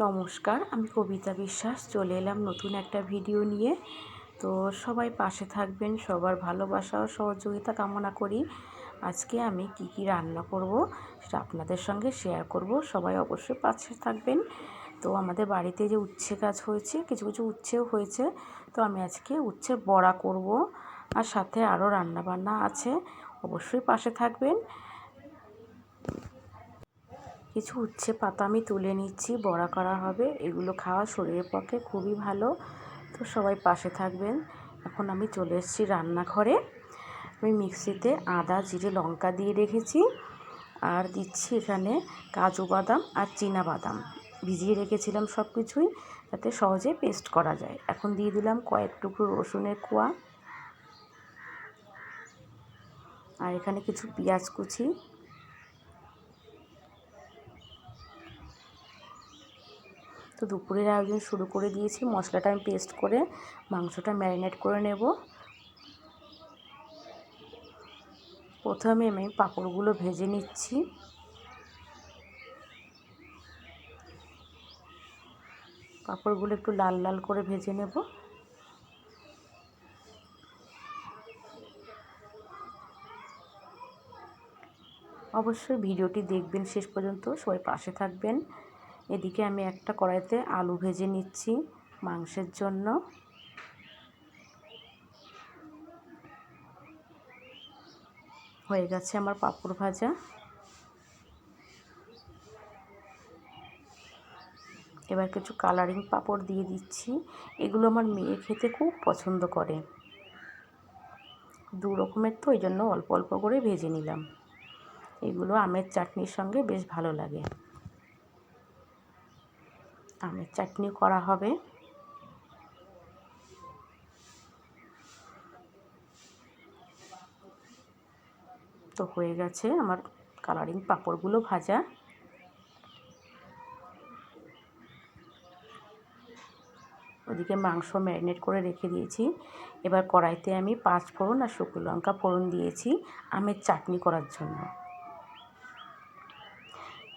নমস্কার, আমি কবিতা বিশ্বাস চলে এলাম নতুন একটা ভিডিও নিয়ে। তো সবাই পাশে থাকবেন, সবার ভালোবাসা ও সহযোগিতা কামনা করি। আজকে আমি কি রান্না করব সেটা আপনাদের সঙ্গে শেয়ার করব। সবাই অবশ্যই পাশে থাকবেন। তো আমাদের বাড়িতে যে উচ্ছে গাছ হয়েছে, কিছু কিছু উচ্ছেও হয়েছে, তো আমি আজকে উচ্ছের বড়া করব। আর সাথে আরও রান্নাবান্না আছে, অবশ্যই পাশে থাকবেন। কিছু উচ্ছে পাতা আমি তুলে নিচ্ছি, বড়া করা হবে। এগুলো খাওয়া শরীরের পক্ষে খুবই ভালো, তো সবাই পাশে থাকবেন। এখন আমি চলে এসেছি রান্নাঘরে। আমি মিক্সিতে আদা জিরে লঙ্কা দিয়ে রেখেছি, আর দিচ্ছি এখানে কাজু বাদাম আর চীনা বাদাম ভিজিয়ে রেখেছিলাম সব কিছুই, যাতে সহজে পেস্ট করা যায়। এখন দিয়ে দিলাম কয়েক টুকরো রসুনের কোয়া, আর এখানে কিছু পেঁয়াজ কুচি। তো দুপুরের আয়োজন শুরু করে দিয়েছি। মশলাটা আমি পেস্ট করে মাংসটা ম্যারিনেট করে নেব। প্রথমে আমি পাঁপড়গুলো ভেজে নিচ্ছি। পাঁপড়গুলো একটু লাল লাল করে ভেজে নেব। অবশ্যই ভিডিওটি দেখবেন শেষ পর্যন্ত, সবাই পাশে থাকবেন। এদিকে আমি একটা কড়াইতে আলু ভেজে নিচ্ছি মাংসের জন্য। হয়ে গেছে আমার পাঁপড় ভাজা। এবার কিছু কালারিং পাঁপড় দিয়ে দিচ্ছি। এগুলো আমার মেয়ে খেতে খুব পছন্দ করে। দু রকমের, তো এই জন্য অল্প অল্প করে ভেজে নিলাম। এগুলো আমের চাটনির সঙ্গে বেশ ভালো লাগে। আমের চাটনি করা হবে। তো হয়ে গেছে আমার কালারিং পাঁপড়গুলো ভাজা। ওদিকে মাংস ম্যারিনেট করে রেখে দিয়েছি। এবার কড়াইতে আমি 5 ফোড়ন আর শুকনো লঙ্কা ফোড়ন দিয়েছি আমের চাটনি করার জন্য।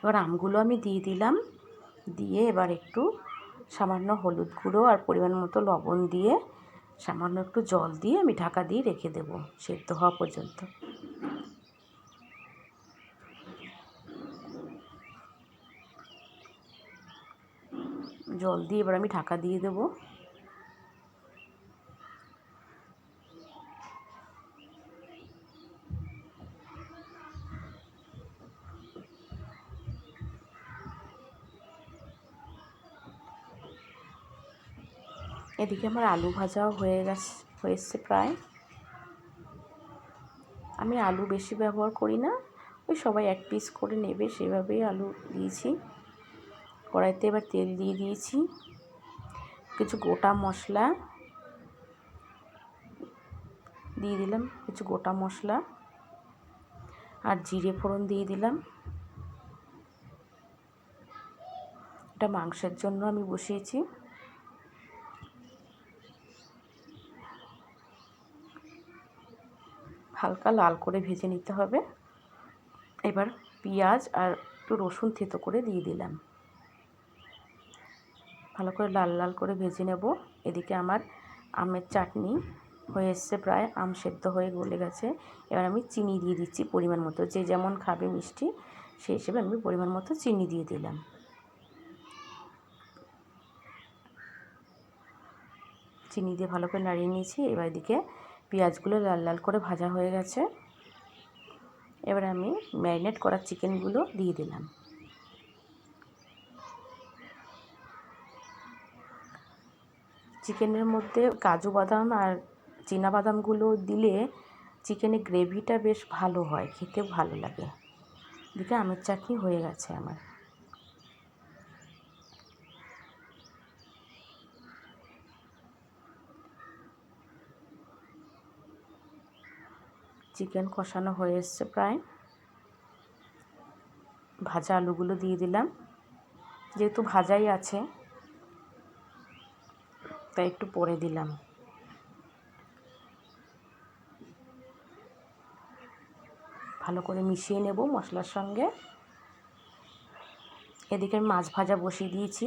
এবার আমগুলো আমি দিয়ে দিলাম, দিয়ে এবার একটু সামান্য হলুদ গুঁড়ো আর পরিমাণ মতো লবণ দিয়ে সামান্য একটু জল দিয়ে আমি ঢাকা দিয়ে রেখে দেবো সেদ্ধ হওয়া পর্যন্ত। জল দিয়ে এবার আমি ঢাকা দিয়ে দেবো। এদিকে আমার আলু ভাজাও হয়ে এসছে প্রায়। আমি আলু বেশি ব্যবহার করি না, ওই সবাই 1 পিস করে নেবে সেভাবেই আলু দিয়েছি। কড়াইতে এবার তেল দিয়ে দিয়েছি। কিছু গোটা মশলা দিয়ে দিলাম, কিছু গোটা মশলা আর জিরে ফোড়ন দিয়ে দিলাম। এটা মাংসের জন্য আমি বসিয়েছি। হালকা লাল করে ভেজে নিতে হবে। এবার পেঁয়াজ আর একটু রসুন থেতো করে দিয়ে দিলাম। ভালো করে লাল লাল করে ভেজে নেব। এদিকে আমার আমের চাটনি হয়ে এসছে প্রায়, আম সেদ্ধ হয়ে গলে গেছে। এবার আমি চিনি দিয়ে দিচ্ছি পরিমাণ মতো, যে যেমন খাবে মিষ্টি সেই হিসেবে আমি পরিমাণ মতো চিনি দিয়ে দিলাম। চিনি দিয়ে ভালো করে নাড়িয়ে নিয়েছি। এবার এদিকে পেঁয়াজগুলো লাল লাল করে ভাজা হয়ে গেছে। এবার আমি ম্যারিনেট করা চিকেনগুলো দিয়ে দিলাম। চিকেনের মধ্যে কাজু বাদাম আর চীনা বাদামগুলো দিলে চিকেনের গ্রেভিটা বেশ ভালো হয়, খেতে ভালো লাগে। এদিকে আমের চাটনি হয়ে গেছে আমার। চিকেন কষানো হয়ে এসছে প্রায়। ভাজা আলুগুলো দিয়ে দিলাম, যেহেতু ভাজাই আছে তাই একটু পরে দিলাম। ভালো করে মিশিয়ে নেব মশলার সঙ্গে। এদিকে আমি মাছ ভাজা বসিয়ে দিয়েছি।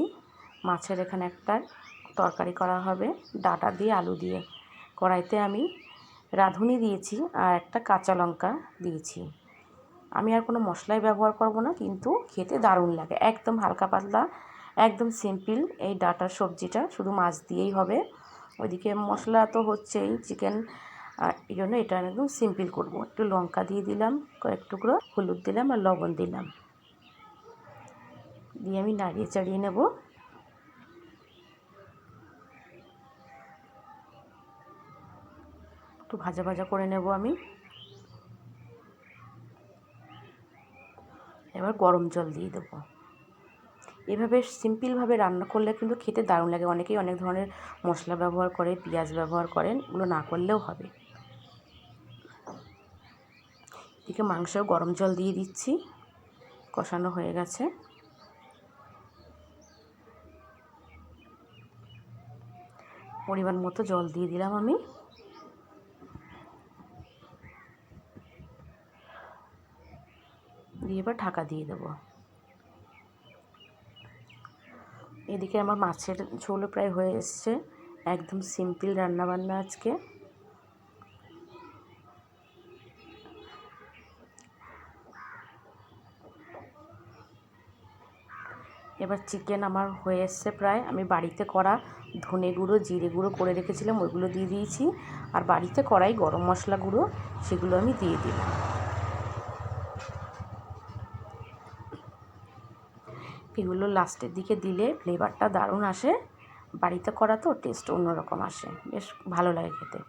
মাছের এখানে একটা তরকারি করা হবে ডাঁটা দিয়ে আলু দিয়ে। কড়াইতে আমি রাঁধুনি দিয়েছি আর একটা কাঁচা লঙ্কা দিয়েছি। আমি আর কোনো মশলাই ব্যবহার করব না, কিন্তু খেতে দারুণ লাগে। একদম হালকা পাতলা, একদম সিম্পল এই ডাঁটার সবজিটা, শুধু মাছ দিয়েই হবে। ওইদিকে মশলা তো হচ্ছেই, চিকেন, এই জন্য এটা আমি একদম সিম্পল করব। একটু লঙ্কা দিয়ে দিলাম, কয়েক টুকরো হলুদ দিলাম আর লবণ দিলাম, দিয়ে আমি নাড়িয়ে চাড়িয়ে নেব। একটু ভাজা ভাজা করে নেব আমি। এবার গরম জল দিয়ে দেবো। এভাবে সিম্পলভাবে রান্না করলে কিন্তু খেতে দারুণ লাগে। অনেকেই অনেক ধরনের মশলা ব্যবহার করে, পেঁয়াজ ব্যবহার করেন, ওগুলো না করলেও হবে। এদিকে মাংসেও গরম জল দিয়ে দিচ্ছি, কষানো হয়ে গেছে। পরিমাণ মতো জল দিয়ে দিলাম আমি। দিয়ে এবার ঢাকা দিয়ে দেবো। এদিকে আমার মাছের ঝোলও প্রায় হয়ে এসছে। একদম সিম্পল রান্নাবান্না আজকে। এবার চিকেন আমার হয়ে এসছে প্রায়। আমি বাড়িতে করা ধনে গুঁড়ো, জিরে গুঁড়ো করে রেখেছিলাম, ওইগুলো দিয়ে দিয়েছি। আর বাড়িতে করাই গরম মশলা গুঁড়ো, সেগুলো আমি দিয়ে দিলাম। এগুলো লাস্টের দিকে দিলে ফ্লেভারটা দারুণ আসে। বাড়িতে করা তো টেস্ট অন্যরকম আসে, বেশ ভালো লাগে খেতে।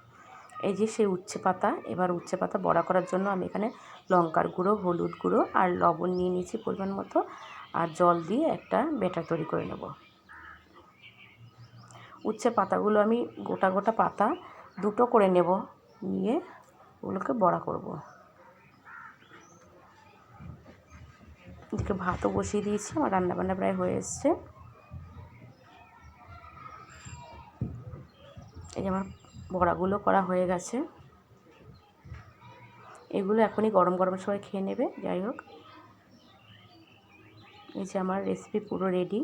এই যে সেই উচ্ছে পাতা, এবার উচ্ছে পাতা বড়া করার জন্য আমি এখানে লঙ্কার গুঁড়ো, হলুদ গুঁড়ো আর লবণ নিয়ে নিয়েছি পরিমাণ মতো, আর জল দিয়ে একটা ব্যাটার তৈরি করে নেব। উচ্ছে পাতাগুলো আমি গোটা গোটা পাতা দুটো করে নেব, নিয়ে ওগুলোকে বড়া করব। এদিকে ভাতও বসিয়ে দিয়েছি, আমার রান্নাবান্না প্রায় হয়ে এসছে। এই যে আমার বড়াগুলো করা হয়ে গেছে। এগুলো এখনই গরম গরম সবাই খেয়ে নেবে। যাই হোক, এই যে আমার রেসিপি পুরো রেডি।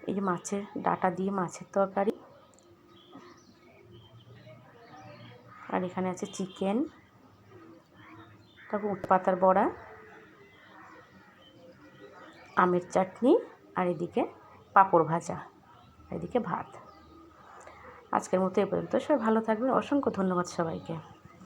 এই যে মাছের ডাঁটা দিয়ে মাছের তরকারি, আর এখানে আছে চিকেন, তারপর উচ্ছে পাতার বড়া, আমের চাটনি, আর এদিকে পাঁপড় ভাজা, আর এদিকে ভাত। আজকের মতো এ পর্যন্ত। সবাই ভালো থাকবেন। অসংখ্য ধন্যবাদ সবাইকে।